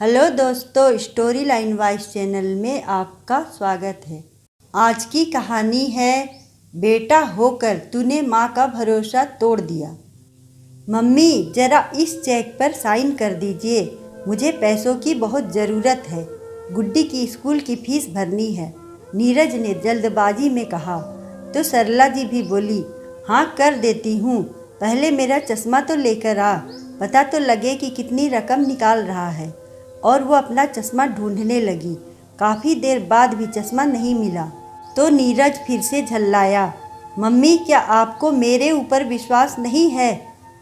Hello दोस्तों, story line voice channel में आपका स्वागत है। आज की कहानी है बेटा होकर तूने माँ का भरोसा तोड़ दिया। मम्मी, जरा इस चेक पर साइन कर दीजिए, मुझे पैसों की बहुत ज़रूरत है। गुड्डी की स्कूल की फीस भरनी है, नीरज ने जल्दबाजी में कहा। तो सरला जी भी बोली, हाँ कर देती हूँ, पहले मेरा चश्मा तो लेकर आ, पता तो लगे कि कितनी रकम निकाल रहा है। और वो अपना चश्मा ढूंढने लगी। काफ़ी देर बाद भी चश्मा नहीं मिला तो नीरज फिर से झल्लाया। मम्मी, क्या आपको मेरे ऊपर विश्वास नहीं है?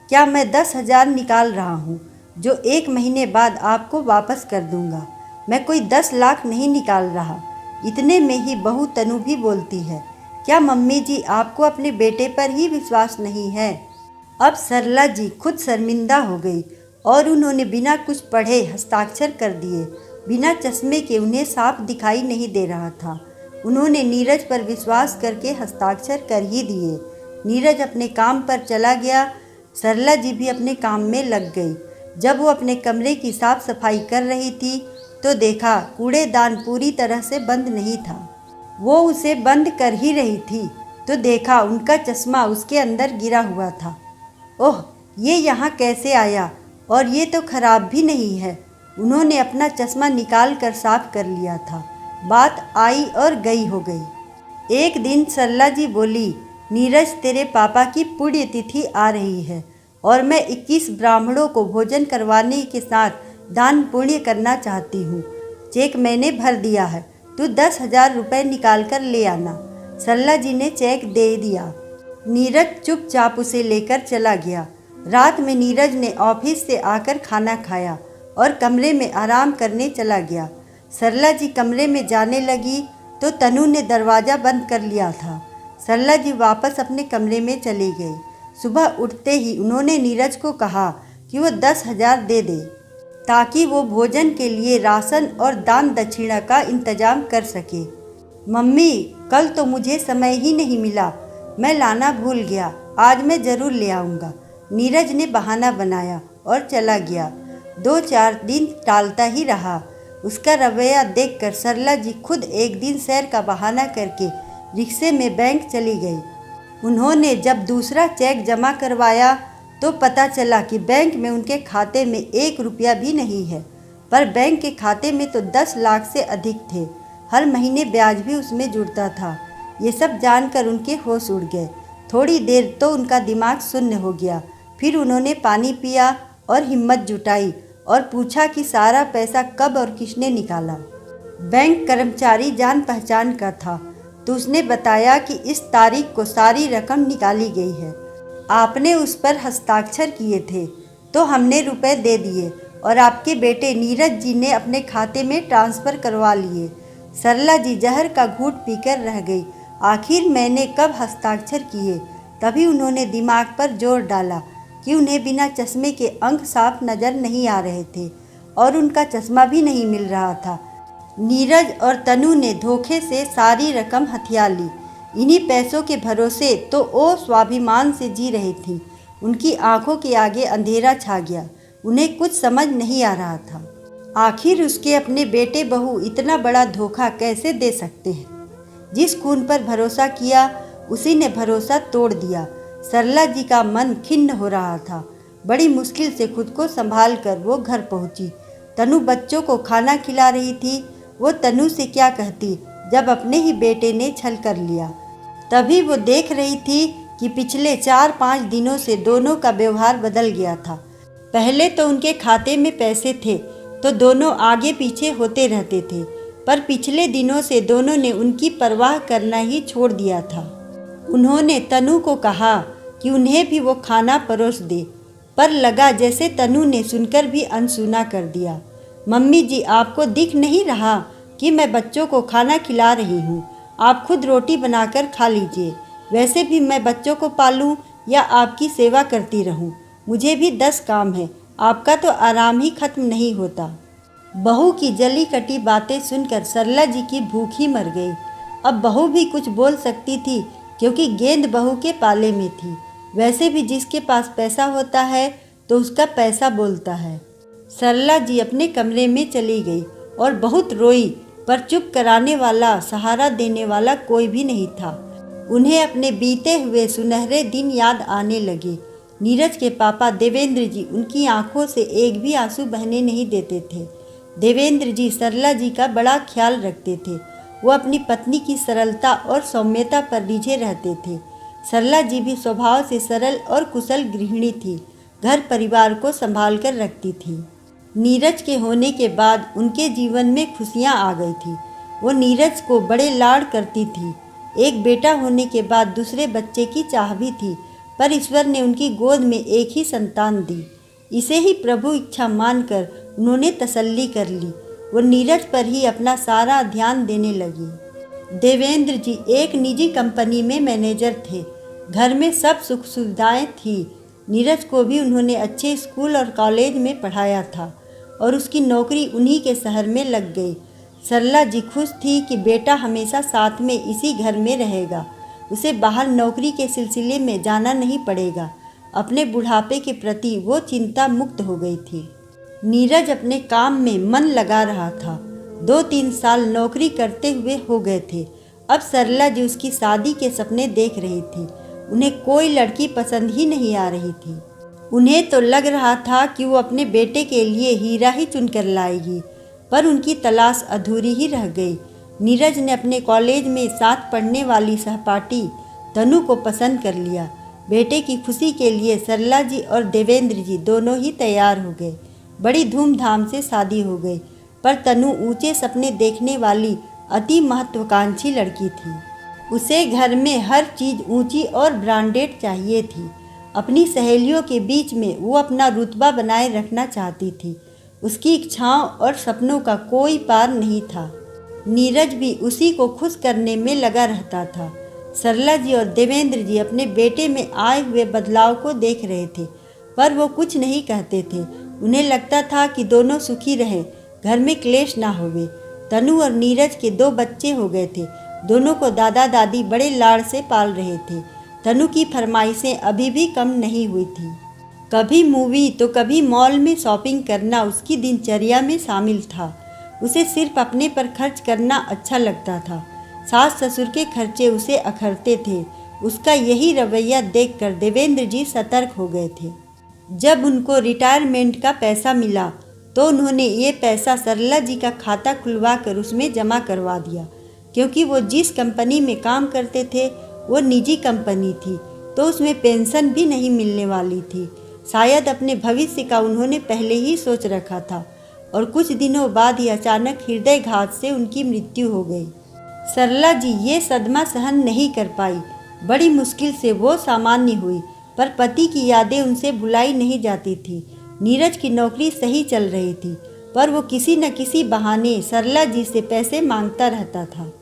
क्या मैं 10,000 निकाल रहा हूँ जो 1 महीने बाद आपको वापस कर दूँगा। मैं कोई 10 लाख नहीं निकाल रहा। इतने में ही बहू तनु भी बोलती है, क्या मम्मी जी आपको अपने बेटे पर ही विश्वास नहीं है? अब सरला जी खुद शर्मिंदा हो गई और उन्होंने बिना कुछ पढ़े हस्ताक्षर कर दिए। बिना चश्मे के उन्हें साफ दिखाई नहीं दे रहा था। उन्होंने नीरज पर विश्वास करके हस्ताक्षर कर ही दिए। नीरज अपने काम पर चला गया। सरला जी भी अपने काम में लग गई। जब वो अपने कमरे की साफ सफाई कर रही थी तो देखा कूड़ेदान पूरी तरह से बंद नहीं था। वो उसे बंद कर ही रही थी तो देखा उनका चश्मा उसके अंदर गिरा हुआ था। ओह, ये यहाँ कैसे आया? और ये तो खराब भी नहीं है। उन्होंने अपना चश्मा निकाल कर साफ कर लिया था। बात आई और गई हो गई। एक दिन सरला जी बोली, नीरज, तेरे पापा की पुण्यतिथि आ रही है और मैं 21 ब्राह्मणों को भोजन करवाने के साथ दान पुण्य करना चाहती हूँ। चेक मैंने भर दिया है, तू 10,000 रुपये निकाल कर ले आना। सरला जी ने चेक दे दिया। नीरज चुपचाप उसे लेकर चला गया। रात में नीरज ने ऑफिस से आकर खाना खाया और कमरे में आराम करने चला गया। सरला जी कमरे में जाने लगी तो तनु ने दरवाज़ा बंद कर लिया था। सरला जी वापस अपने कमरे में चली गई। सुबह उठते ही उन्होंने नीरज को कहा कि वो 10,000 दे दे ताकि वो भोजन के लिए राशन और दान दक्षिणा का इंतजाम कर सके। मम्मी, कल तो मुझे समय ही नहीं मिला, मैं लाना भूल गया, आज मैं ज़रूर ले आऊँगा। नीरज ने बहाना बनाया और चला गया। 2-4 दिन टालता ही रहा। उसका रवैया देखकर सरला जी खुद एक दिन सैर का बहाना करके रिक्शे में बैंक चली गई। उन्होंने जब दूसरा चेक जमा करवाया तो पता चला कि बैंक में उनके खाते में 1 रुपया भी नहीं है, पर बैंक के खाते में तो 10 लाख से अधिक थे। हर महीने ब्याज भी उसमें जुड़ता था। ये सब जानकर उनके होश उड़ गए। थोड़ी देर तो उनका दिमाग शून्य हो गया। फिर उन्होंने पानी पिया और हिम्मत जुटाई और पूछा कि सारा पैसा कब और किसने निकाला। बैंक कर्मचारी जान पहचान का था तो उसने बताया कि इस तारीख को सारी रकम निकाली गई है। आपने उस पर हस्ताक्षर किए थे तो हमने रुपए दे दिए और आपके बेटे नीरज जी ने अपने खाते में ट्रांसफ़र करवा लिए। सरला जी जहर का घूंट पीकर रह गई। आखिर मैंने कब हस्ताक्षर किए? तभी उन्होंने दिमाग पर जोर डाला कि उन्हें बिना चश्मे के अंक साफ नज़र नहीं आ रहे थे और उनका चश्मा भी नहीं मिल रहा था। नीरज और तनु ने धोखे से सारी रकम हथिया ली। इन्हीं पैसों के भरोसे तो वो स्वाभिमान से जी रही थी। उनकी आंखों के आगे अंधेरा छा गया। उन्हें कुछ समझ नहीं आ रहा था। आखिर उसके अपने बेटे बहू इतना बड़ा धोखा कैसे दे सकते हैं? जिस खून पर भरोसा किया उसी ने भरोसा तोड़ दिया। सरला जी का मन खिन्न हो रहा था। बड़ी मुश्किल से खुद को संभाल कर वो घर पहुंची। तनु बच्चों को खाना खिला रही थी। वो तनु से क्या कहती जब अपने ही बेटे ने छल कर लिया। तभी वो देख रही थी कि पिछले 4-5 दिनों से दोनों का व्यवहार बदल गया था। पहले तो उनके खाते में पैसे थे तो दोनों आगे पीछे होते रहते थे, पर पिछले दिनों से दोनों ने उनकी परवाह करना ही छोड़ दिया था। उन्होंने तनु को कहा कि उन्हें भी वो खाना परोस दे, पर लगा जैसे तनु ने सुनकर भी अनसुना कर दिया। मम्मी जी, आपको दिख नहीं रहा कि मैं बच्चों को खाना खिला रही हूँ? आप खुद रोटी बनाकर खा लीजिए। वैसे भी मैं बच्चों को पालूँ या आपकी सेवा करती रहूँ? मुझे भी 10 काम है, आपका तो आराम ही खत्म नहीं होता। बहू की जली कटी बातें सुनकर सरला जी की भूख ही मर गई। अब बहू भी कुछ बोल सकती थी क्योंकि गेंद बहू के पाले में थी। वैसे भी जिसके पास पैसा होता है तो उसका पैसा बोलता है। सरला जी अपने कमरे में चली गई और बहुत रोई, पर चुप कराने वाला, सहारा देने वाला कोई भी नहीं था। उन्हें अपने बीते हुए सुनहरे दिन याद आने लगे। नीरज के पापा देवेंद्र जी उनकी आंखों से एक भी आंसू बहने नहीं देते थे। देवेंद्र जी सरला जी का बड़ा ख्याल रखते थे। वो अपनी पत्नी की सरलता और सौम्यता पर रिझे रहते थे। सरला जी भी स्वभाव से सरल और कुशल गृहिणी थी। घर परिवार को संभाल कर रखती थी। नीरज के होने के बाद उनके जीवन में खुशियां आ गई थी। वो नीरज को बड़े लाड़ करती थी। एक बेटा होने के बाद दूसरे बच्चे की चाह भी थी, पर ईश्वर ने उनकी गोद में एक ही संतान दी। इसे ही प्रभु इच्छा मानकर उन्होंने तसल्ली कर ली। वो नीरज पर ही अपना सारा ध्यान देने लगी। देवेंद्र जी एक निजी कंपनी में मैनेजर थे। घर में सब सुख सुविधाएं थी। नीरज को भी उन्होंने अच्छे स्कूल और कॉलेज में पढ़ाया था और उसकी नौकरी उन्हीं के शहर में लग गई। सरला जी खुश थी कि बेटा हमेशा साथ में इसी घर में रहेगा। उसे बाहर नौकरी के सिलसिले में जाना नहीं पड़ेगा। अपने बुढ़ापे के प्रति वो चिंता मुक्त हो गई थी। नीरज अपने काम में मन लगा रहा था। 2-3 साल नौकरी करते हुए हो गए थे। अब सरला जी उसकी शादी के सपने देख रही थी। उन्हें कोई लड़की पसंद ही नहीं आ रही थी। उन्हें तो लग रहा था कि वो अपने बेटे के लिए हीरा ही चुनकर लाएगी, पर उनकी तलाश अधूरी ही रह गई। नीरज ने अपने कॉलेज में साथ पढ़ने वाली सहपाठी तनु को पसंद कर लिया। बेटे की खुशी के लिए सरला जी और देवेंद्र जी दोनों ही तैयार हो गए। बड़ी धूमधाम से शादी हो गई, पर तनु ऊंचे सपने देखने वाली अति महत्वाकांक्षी लड़की थी। उसे घर में हर चीज़ ऊंची और ब्रांडेड चाहिए थी। अपनी सहेलियों के बीच में वो अपना रुतबा बनाए रखना चाहती थी। उसकी इच्छाओं और सपनों का कोई पार नहीं था। नीरज भी उसी को खुश करने में लगा रहता था। सरला जी और देवेंद्र जी अपने बेटे में आए हुए बदलाव को देख रहे थे, पर वो कुछ नहीं कहते थे। उन्हें लगता था कि दोनों सुखी रहें, घर में क्लेश ना होवे। तनु और नीरज के 2 बच्चे हो गए थे। दोनों को दादा दादी बड़े लाड़ से पाल रहे थे। तनु की फरमाइशें अभी भी कम नहीं हुई थी। कभी मूवी तो कभी मॉल में शॉपिंग करना उसकी दिनचर्या में शामिल था। उसे सिर्फ अपने पर खर्च करना अच्छा लगता था। सास ससुर के खर्चे उसे अखरते थे। उसका यही रवैया देखकर देवेंद्र जी सतर्क हो गए थे। जब उनको रिटायरमेंट का पैसा मिला तो उन्होंने ये पैसा सरला जी का खाता खुलवा कर उसमें जमा करवा दिया। क्योंकि वो जिस कंपनी में काम करते थे वो निजी कंपनी थी, तो उसमें पेंशन भी नहीं मिलने वाली थी। शायद अपने भविष्य का उन्होंने पहले ही सोच रखा था, और कुछ दिनों बाद ही अचानक हृदयघात से उनकी मृत्यु हो गई। सरला जी ये सदमा सहन नहीं कर पाई। बड़ी मुश्किल से वो सामान्य हुई, पर पति की यादें उनसे भुलाई नहीं जाती थी। नीरज की नौकरी सही चल रही थी, पर वो किसी न किसी बहाने सरला जी से पैसे मांगता रहता था।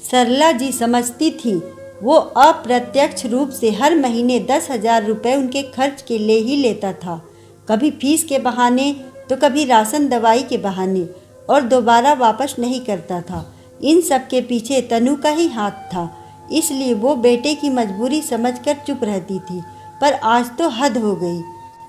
सरला जी समझती थी वो अप्रत्यक्ष रूप से हर महीने 10,000 रुपये उनके खर्च के लिए ही लेता था। कभी फीस के बहाने तो कभी राशन दवाई के बहाने, और दोबारा वापस नहीं करता था। इन सब के पीछे तनु का ही हाथ था, इसलिए वो बेटे की मजबूरी समझकर चुप रहती थी। पर आज तो हद हो गई।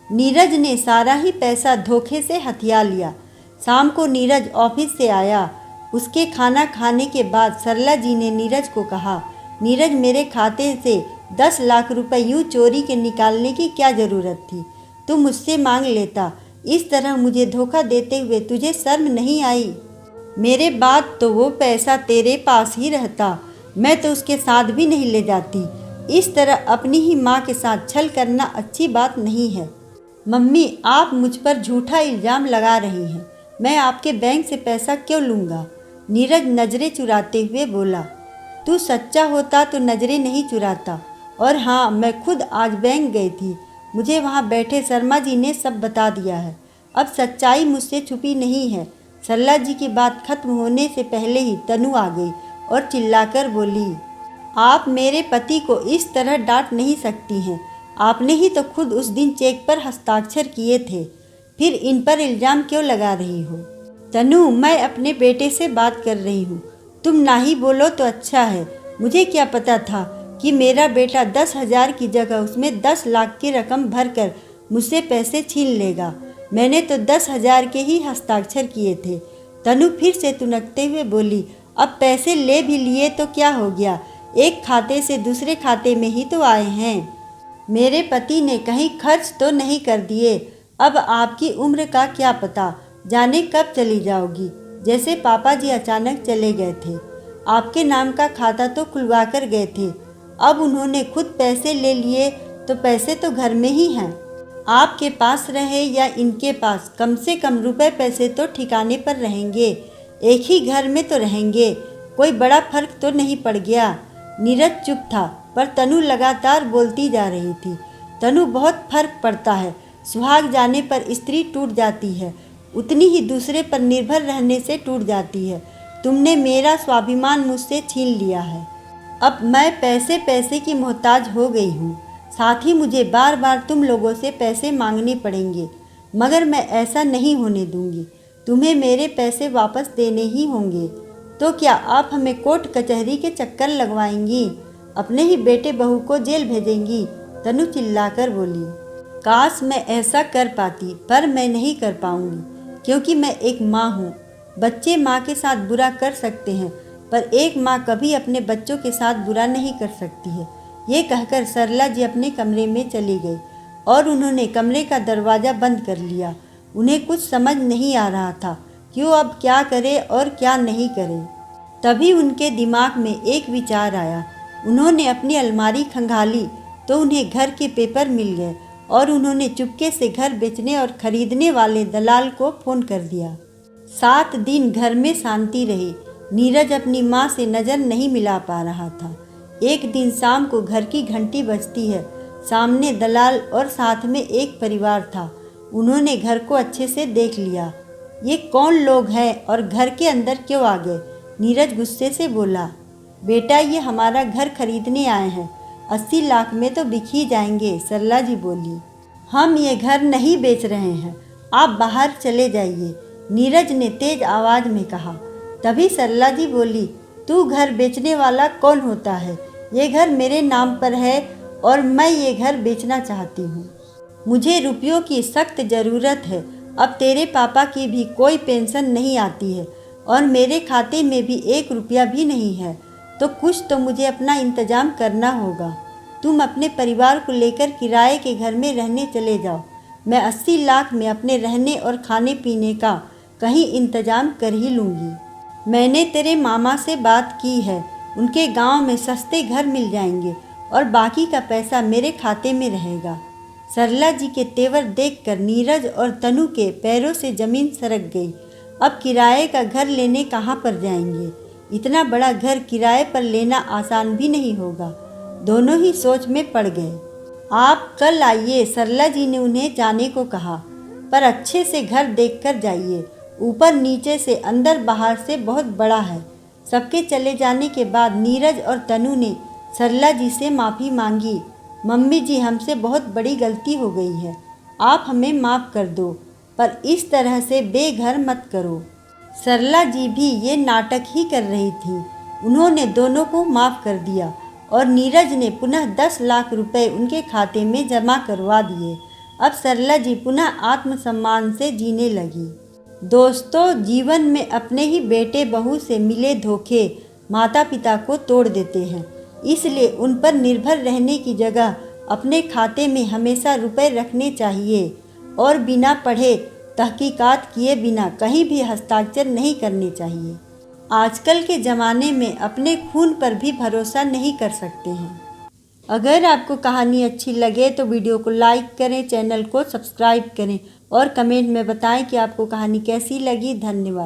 नीरज ने सारा ही पैसा धोखे से हथिया लिया। शाम को नीरज ऑफिस से आया। उसके खाना खाने के बाद सरला जी ने नीरज को कहा, नीरज, मेरे खाते से 10 लाख रुपए यूँ चोरी के निकालने की क्या ज़रूरत थी? तू मुझसे मांग लेता। इस तरह मुझे धोखा देते हुए तुझे शर्म नहीं आई? मेरे बाद तो वो पैसा तेरे पास ही रहता, मैं तो उसके साथ भी नहीं ले जाती। इस तरह अपनी ही माँ के साथ छल करना अच्छी बात नहीं है। मम्मी, आप मुझ पर झूठा इल्ज़ाम लगा रही हैं। मैं आपके बैंक से पैसा क्यों लूँगा? नीरज नज़रें चुराते हुए बोला। तू सच्चा होता तो नज़रें नहीं चुराता। और हाँ, मैं खुद आज बैंक गई थी। मुझे वहाँ बैठे शर्मा जी ने सब बता दिया है। अब सच्चाई मुझसे छुपी नहीं है। सरला जी की बात खत्म होने से पहले ही तनु आ गई और चिल्लाकर बोली, आप मेरे पति को इस तरह डांट नहीं सकती हैं। आपने ही तो खुद उस दिन चेक पर हस्ताक्षर किए थे, फिर इन पर इल्ज़ाम क्यों लगा रही हो? तनु, मैं अपने बेटे से बात कर रही हूँ। तुम ना ही बोलो तो अच्छा है। मुझे क्या पता था कि मेरा बेटा 10,000 की जगह उसमें 10 लाख की रकम भरकर मुझसे पैसे छीन लेगा। मैंने तो 10,000 के ही हस्ताक्षर किए थे। तनु फिर से तुनकते हुए बोली, अब पैसे ले भी लिए तो क्या हो गया, एक खाते से दूसरे खाते में ही तो आए हैं। मेरे पति ने कहीं खर्च तो नहीं कर दिए। अब आपकी उम्र का क्या पता, जाने कब चली जाओगी। जैसे पापा जी अचानक चले गए थे, आपके नाम का खाता तो खुलवा कर गए थे, अब उन्होंने खुद पैसे ले लिए तो पैसे तो घर में ही हैं। आपके पास रहे या इनके पास, कम से कम रुपए पैसे तो ठिकाने पर रहेंगे, एक ही घर में तो रहेंगे, कोई बड़ा फर्क तो नहीं पड़ गया। नीरज चुप था, पर तनु लगातार बोलती जा रही थी। तनु, बहुत फर्क पड़ता है। सुहाग जाने पर स्त्री टूट जाती है, उतनी ही दूसरे पर निर्भर रहने से टूट जाती है। तुमने मेरा स्वाभिमान मुझसे छीन लिया है। अब मैं पैसे पैसे की मोहताज हो गई हूँ, साथ ही मुझे बार बार तुम लोगों से पैसे मांगने पड़ेंगे, मगर मैं ऐसा नहीं होने दूंगी। तुम्हें मेरे पैसे वापस देने ही होंगे। तो क्या आप हमें कोर्ट कचहरी के चक्कर लगवाएंगी, अपने ही बेटे बहू को जेल भेजेंगी? तनु चिल्लाकर बोली। काश मैं ऐसा कर पाती, पर मैं नहीं कर पाऊंगी, क्योंकि मैं एक माँ हूँ। बच्चे माँ के साथ बुरा कर सकते हैं, पर एक माँ कभी अपने बच्चों के साथ बुरा नहीं कर सकती है। ये कहकर सरला जी अपने कमरे में चली गई और उन्होंने कमरे का दरवाज़ा बंद कर लिया। उन्हें कुछ समझ नहीं आ रहा था कि वो अब क्या करे और क्या नहीं करे। तभी उनके दिमाग में एक विचार आया। उन्होंने अपनी अलमारी खंगाली तो उन्हें घर के पेपर मिल गए और उन्होंने चुपके से घर बेचने और खरीदने वाले दलाल को फ़ोन कर दिया। 7 दिन घर में शांति रही। नीरज अपनी माँ से नज़र नहीं मिला पा रहा था। एक दिन शाम को घर की घंटी बजती है। सामने दलाल और साथ में एक परिवार था। उन्होंने घर को अच्छे से देख लिया। ये कौन लोग हैं और घर के अंदर क्यों आ गए? नीरज गुस्से से बोला, बेटा ये हमारा घर खरीदने आए हैं, 80 लाख में तो बिक ही जाएंगे। सरला जी बोली, हम ये घर नहीं बेच रहे हैं, आप बाहर चले जाइए, नीरज ने तेज आवाज़ में कहा। तभी सरला जी बोली, तू घर बेचने वाला कौन होता है? ये घर मेरे नाम पर है और मैं ये घर बेचना चाहती हूँ। मुझे रुपयों की सख्त ज़रूरत है। अब तेरे पापा की भी कोई पेंशन नहीं आती है और मेरे खाते में भी 1 रुपया भी नहीं है, तो कुछ तो मुझे अपना इंतज़ाम करना होगा। तुम अपने परिवार को लेकर किराए के घर में रहने चले जाओ। मैं 80 लाख में अपने रहने और खाने पीने का कहीं इंतज़ाम कर ही लूँगी। मैंने तेरे मामा से बात की है, उनके गांव में सस्ते घर मिल जाएंगे और बाकी का पैसा मेरे खाते में रहेगा। सरला जी के तेवर देखकर नीरज और तनु के पैरों से ज़मीन सरक गई। अब किराए का घर लेने कहाँ पर जाएंगे? इतना बड़ा घर किराए पर लेना आसान भी नहीं होगा। दोनों ही सोच में पड़ गए। आप कल आइए, सरला जी ने उन्हें जाने को कहा, पर अच्छे से घर देखकर जाइए। ऊपर नीचे से अंदर बाहर से बहुत बड़ा है। सबके चले जाने के बाद नीरज और तनु ने सरला जी से माफ़ी मांगी। मम्मी जी, हमसे बहुत बड़ी गलती हो गई है, आप हमें माफ़ कर दो, पर इस तरह से बेघर मत करो। सरला जी भी ये नाटक ही कर रही थी। उन्होंने दोनों को माफ़ कर दिया और नीरज ने पुनः 10 लाख रुपए उनके खाते में जमा करवा दिए। अब सरला जी पुनः आत्मसम्मान से जीने लगी। दोस्तों, जीवन में अपने ही बेटे बहू से मिले धोखे माता पिता को तोड़ देते हैं। इसलिए उन पर निर्भर रहने की जगह अपने खाते में हमेशा रुपए रखने चाहिए और बिना पढ़े तहकीकात किए बिना कहीं भी हस्ताक्षर नहीं करने चाहिए। आजकल के ज़माने में अपने खून पर भी भरोसा नहीं कर सकते हैं। अगर आपको कहानी अच्छी लगे तो वीडियो को लाइक करें, चैनल को सब्सक्राइब करें और कमेंट में बताएं कि आपको कहानी कैसी लगी। धन्यवाद।